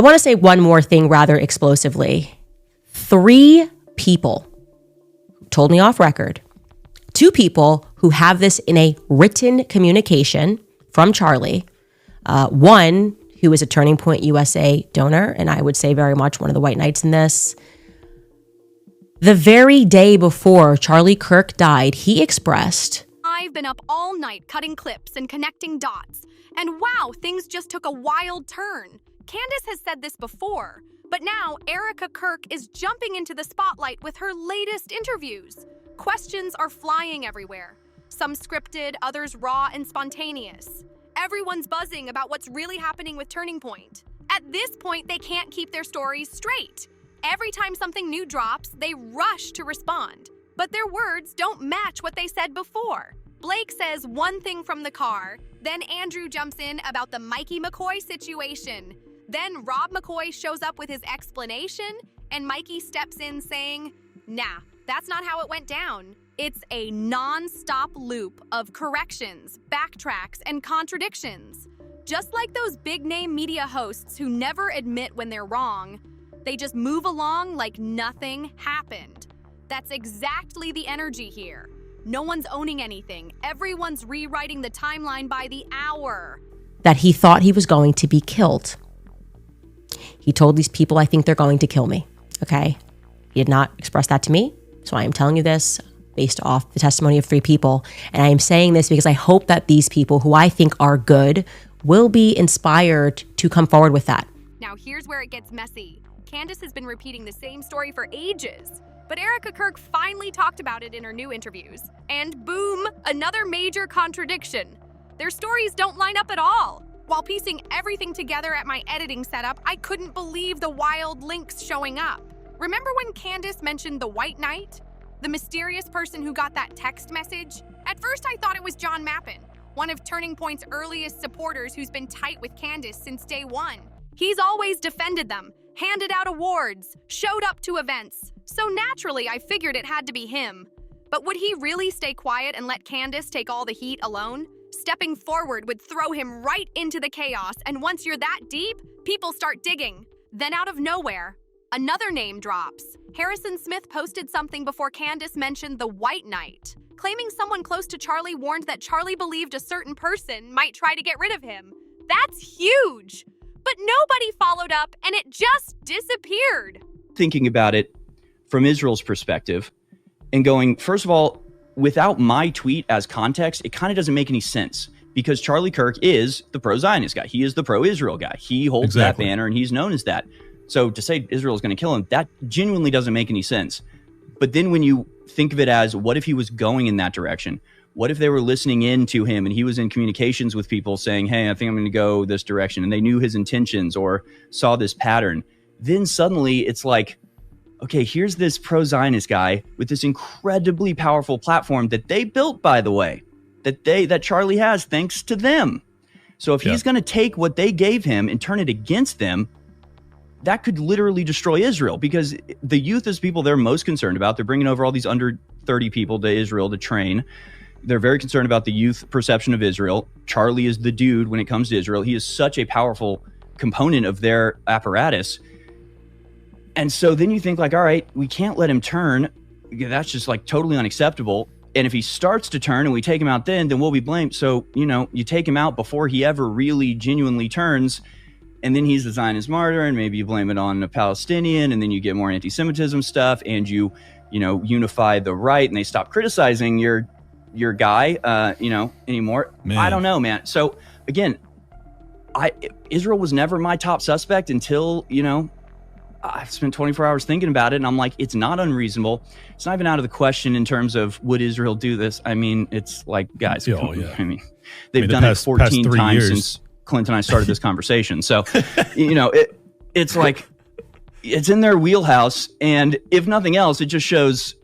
I want to say one more thing rather explosively. 3 people told me off record. 2 people who have this in a written communication from Charlie. One who is a Turning Point USA donor, and I would say very much one of the white knights in this. The very day before Charlie Kirk died, he expressed, I've been up all night cutting clips and connecting dots, and wow, things just took a wild turn. Candace has said this before, but now Erika Kirk is jumping into the spotlight with her latest interviews. Questions are flying everywhere. Some scripted, others raw and spontaneous. Everyone's buzzing about what's really happening with Turning Point. At this point, they can't keep their stories straight. Every time something new drops, they rush to respond. But their words don't match what they said before. Blake says one thing from the car, then Andrew jumps in about the Mikey McCoy situation. Then Rob McCoy shows up with his explanation, and Mikey steps in saying, nah, that's not how it went down. It's a non-stop loop of corrections, backtracks, and contradictions. Just like those big-name media hosts who never admit when they're wrong, they just move along like nothing happened. That's exactly the energy here. No one's owning anything. Everyone's rewriting the timeline by the hour. that he thought he was going to be killed. He told these people, I think they're going to kill me. Okay. He did not express that to me. So I am telling you this based off the testimony of 3 people. And I am saying this because I hope that these people who I think are good will be inspired to come forward with that. Now here's where it gets messy. Candace has been repeating the same story for ages, but Erika Kirk finally talked about it in her new interviews. And boom, another major contradiction. Their stories don't line up at all. While piecing everything together at my editing setup, I couldn't believe the wild links showing up. Remember when Candace mentioned the White Knight? The mysterious person who got that text message? At first I thought it was John Mappin, one of Turning Point's earliest supporters who's been tight with Candace since day one. He's always defended them, handed out awards, showed up to events. So naturally I figured it had to be him. But would he really stay quiet and let Candace take all the heat alone? Stepping forward would throw him right into the chaos, and once you're that deep, people start digging. Then out of nowhere, another name drops. Harrison Smith posted something before Candace mentioned the White Knight, claiming someone close to Charlie warned that Charlie believed a certain person might try to get rid of him. That's huge! But nobody followed up, and it just disappeared. Thinking about it from Israel's perspective and going, first of all, without my tweet as context, it kind of doesn't make any sense because Charlie Kirk is the pro-Zionist guy. He is the pro-Israel guy. He holds that banner and he's known as that. So to say Israel is going to kill him, that genuinely doesn't make any sense. But then when you think of it as, what if he was going in that direction? What if they were listening in to him and he was in communications with people saying, hey, I think I'm going to go this direction, and they knew his intentions or saw this pattern? Then suddenly it's like, okay, here's this pro-Zionist guy with this incredibly powerful platform that they built, by the way, that Charlie has thanks to them. So if he's going to take what they gave him and turn it against them, that could literally destroy Israel, because the youth is people they're most concerned about. They're bringing over all these under 30 people to Israel to train. They're very concerned about the youth perception of Israel. Charlie is the dude when it comes to Israel. He is such a powerful component of their apparatus. And so then you think like, all right, we can't let him turn. That's just like totally unacceptable. And if he starts to turn and we take him out then we'll be blamed. So, you take him out before he ever really genuinely turns, and then he's a Zionist martyr, and maybe you blame it on a Palestinian, and then you get more anti-Semitism stuff, and you unify the right, and they stop criticizing your guy, anymore. Man. I don't know, man. So again, Israel was never my top suspect until, I've spent 24 hours thinking about it, and I'm like, it's not unreasonable. It's not even out of the question in terms of would Israel do this. I mean, it's like, guys, I mean, they've done it 14 times since Clinton and I started this conversation. So, it's like, it's in their wheelhouse. And if nothing else, it just shows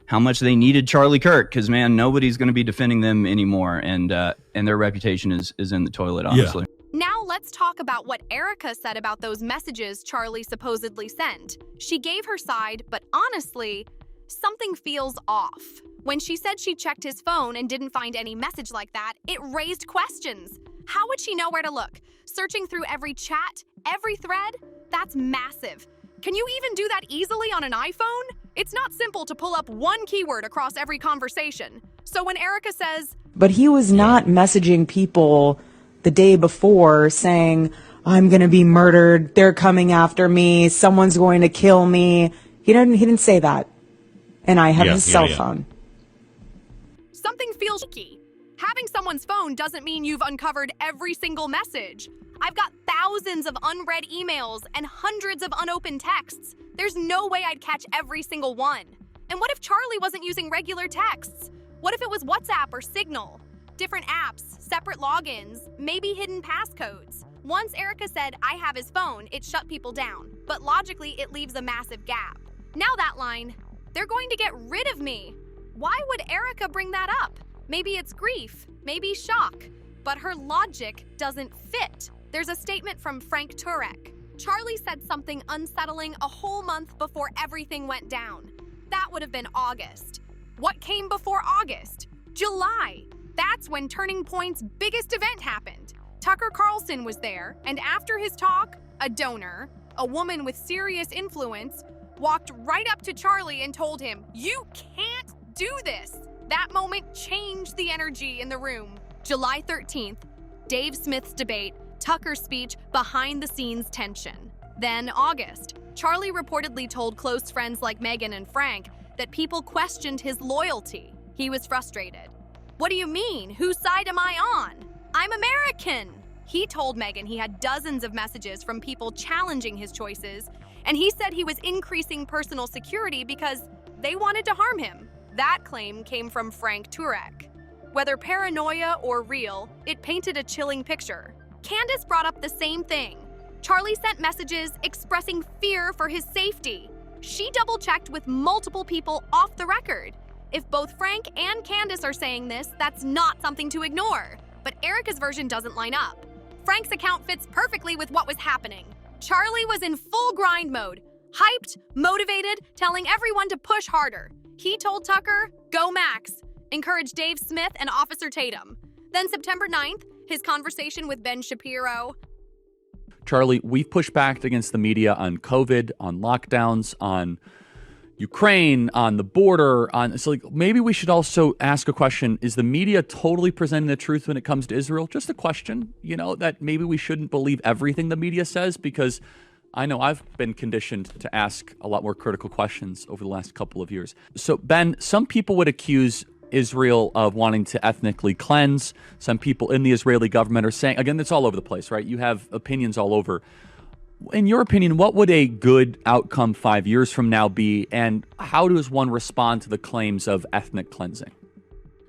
how much they needed Charlie Kirk, because, man, nobody's going to be defending them anymore. And their reputation is in the toilet, honestly. Yeah. Now let's talk about what Erika said about those messages Charlie supposedly sent. She gave her side, but honestly, something feels off. When she said she checked his phone and didn't find any message like that, it raised questions. How would she know where to look? Searching through every chat, every thread? That's massive. Can you even do that easily on an iPhone? It's not simple to pull up one keyword across every conversation. So when Erika says, but he was not messaging people the day before saying, I'm going to be murdered, they're coming after me, someone's going to kill me. He didn't say that. And I have his cell phone. Something feels key. Having someone's phone doesn't mean you've uncovered every single message. I've got thousands of unread emails and hundreds of unopened texts. There's no way I'd catch every single one. And what if Charlie wasn't using regular texts? What if it was WhatsApp or Signal? Different apps, separate logins, maybe hidden passcodes. Once Erika said, I have his phone, it shut people down. But logically, it leaves a massive gap. Now that line, they're going to get rid of me. Why would Erika bring that up? Maybe it's grief, maybe shock, but her logic doesn't fit. There's a statement from Frank Turek. Charlie said something unsettling a whole month before everything went down. That would have been August. What came before August? July. That's when Turning Point's biggest event happened. Tucker Carlson was there, and after his talk, a donor, a woman with serious influence, walked right up to Charlie and told him, "You can't do this." That moment changed the energy in the room. July 13th, Dave Smith's debate, Tucker's speech, behind-the-scenes tension. Then August, Charlie reportedly told close friends like Meghan and Frank that people questioned his loyalty. He was frustrated. What do you mean? Whose side am I on? I'm American. He told Meghan he had dozens of messages from people challenging his choices, and he said he was increasing personal security because they wanted to harm him. That claim came from Frank Turek. Whether paranoia or real, it painted a chilling picture. Candace brought up the same thing. Charlie sent messages expressing fear for his safety. She double-checked with multiple people off the record. If both Frank and Candace are saying this, that's not something to ignore. But Erika's version doesn't line up. Frank's account fits perfectly with what was happening. Charlie was in full grind mode, hyped, motivated, telling everyone to push harder. He told Tucker, "Go Max," encouraged Dave Smith and Officer Tatum. Then September 9th, his conversation with Ben Shapiro. Charlie, we've pushed back against the media on COVID, on lockdowns, on Ukraine, on the border, so maybe we should also ask a question. Is the media totally presenting the truth when it comes to Israel? Just a question, that maybe we shouldn't believe everything the media says, because I know I've been conditioned to ask a lot more critical questions over the last couple of years. So, Ben, some people would accuse Israel of wanting to ethnically cleanse. Some people in the Israeli government are saying, again, it's all over the place, right? You have opinions all over. In your opinion, what would a good outcome 5 years from now be, and how does one respond to the claims of ethnic cleansing?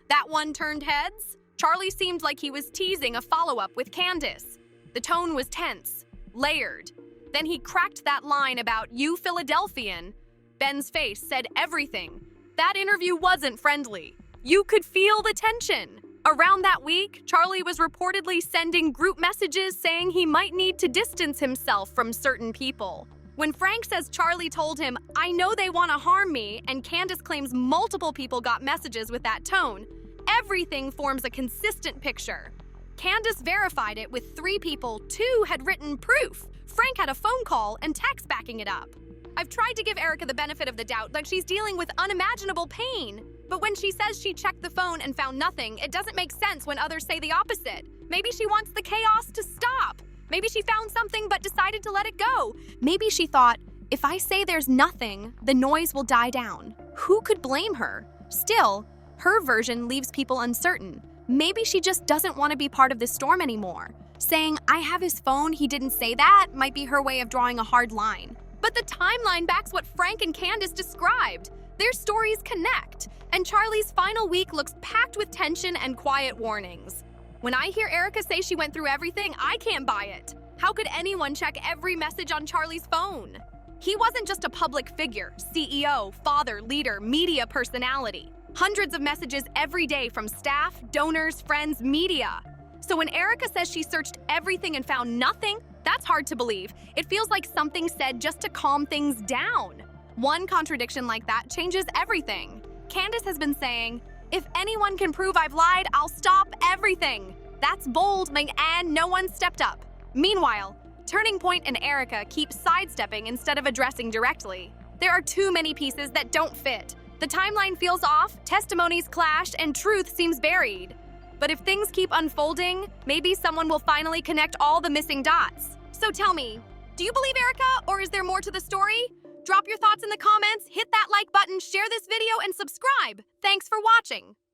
That one turned heads. Charlie seemed like he was teasing a follow-up with Candace. The tone was tense, layered. Then he cracked that line about "you Philadelphian." Ben's face said everything. That interview wasn't friendly. You could feel the tension. Around that week, Charlie was reportedly sending group messages saying he might need to distance himself from certain people. When Frank says Charlie told him, "I know they want to harm me," and Candace claims multiple people got messages with that tone, everything forms a consistent picture. Candace verified it with 3 people, 2 had written proof. Frank had a phone call and text backing it up. I've tried to give Erika the benefit of the doubt that she's dealing with unimaginable pain. But when she says she checked the phone and found nothing, it doesn't make sense when others say the opposite. Maybe she wants the chaos to stop. Maybe she found something but decided to let it go. Maybe she thought, if I say there's nothing, the noise will die down. Who could blame her? Still, her version leaves people uncertain. Maybe she just doesn't want to be part of this storm anymore. Saying, "I have his phone, he didn't say that," might be her way of drawing a hard line. But the timeline backs what Frank and Candace described. Their stories connect, and Charlie's final week looks packed with tension and quiet warnings. When I hear Erika say she went through everything, I can't buy it. How could anyone check every message on Charlie's phone? He wasn't just a public figure, CEO, father, leader, media personality. Hundreds of messages every day from staff, donors, friends, media. So when Erika says she searched everything and found nothing, that's hard to believe. It feels like something said just to calm things down. One contradiction like that changes everything. Candace has been saying, "If anyone can prove I've lied, I'll stop everything." That's bold, and no one stepped up. Meanwhile, Turning Point and Erika keep sidestepping instead of addressing directly. There are too many pieces that don't fit. The timeline feels off, testimonies clash, and truth seems buried. But if things keep unfolding, maybe someone will finally connect all the missing dots. So tell me, do you believe Erika, or is there more to the story? Drop your thoughts in the comments, hit that like button, share this video, and subscribe. Thanks for watching.